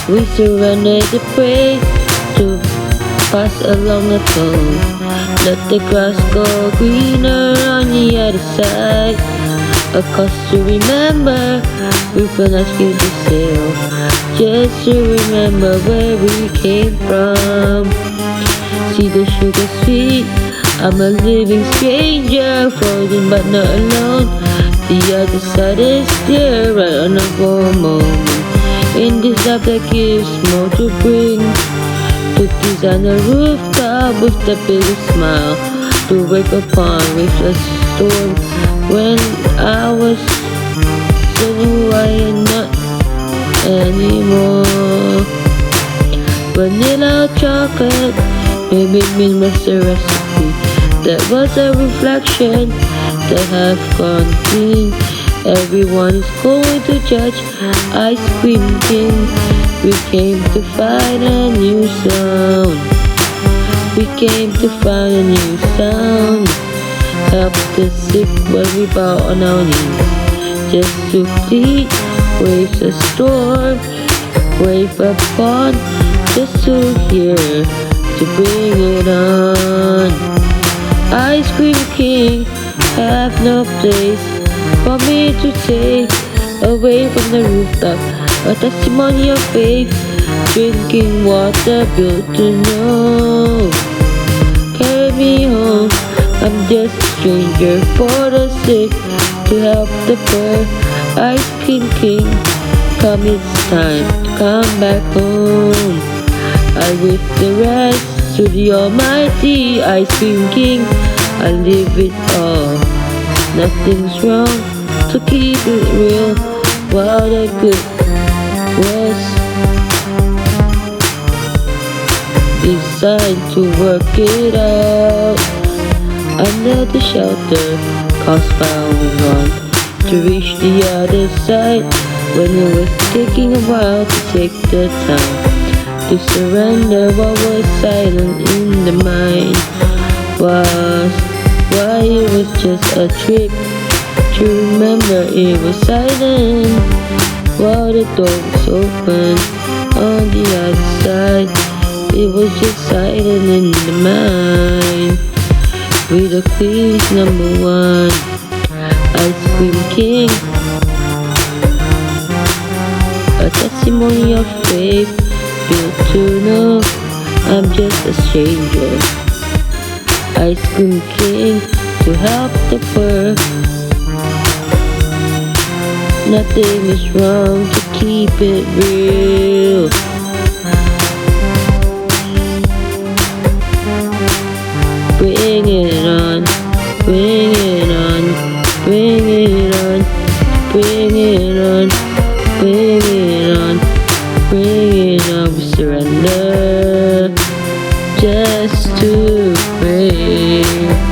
We surrender the prey to pass along the tone. Let the grass go greener on the other side. A cause to remember, we will not skip the sail. Just to remember where we came from. See the sugar sweet, I'm a living stranger, frozen but not alone. The other side is there, right on a warm moment. In this love that gives more to bring. Cookies on the rooftop with the biggest smile to wake upon with a storm. When I was so who I am not anymore. Vanilla chocolate, maybe it was a recipe. That was a reflection that have gone clean. Everyone is going to judge Ice Cream King. We came to find a new sound. We came to find a new sound. Help the sick when we bow on our knees. Just to plead, waves a storm, wave upon, just to hear, to bring it on. Ice Cream King have no place for me to take away from the rooftop. A testimony of faith, drinking water built to know. Carry me home, I'm just a stranger for the sick, to help the poor. Ice Cream King, come it's time to come back home. I lift the rest to the almighty Ice Cream King. I live it all, nothing's wrong, to keep it real. While the good was designed to work it out. Under the shelter, cause found on to reach the other side. When it was taking a while to take the time to surrender what was silent in the mind. Was why it was just a trick to remember it was silent while the door was open on the other side. It was just silent in the mind. We the queen's number one, Ice Cream King. A testimony of faith, built to know I'm just a stranger. Ice Cream King, to help the poor. Nothing is wrong, to keep it real. Bring it on, bring it on, bring it on, bring it on, bring it on, bring it on. We surrender just to pray.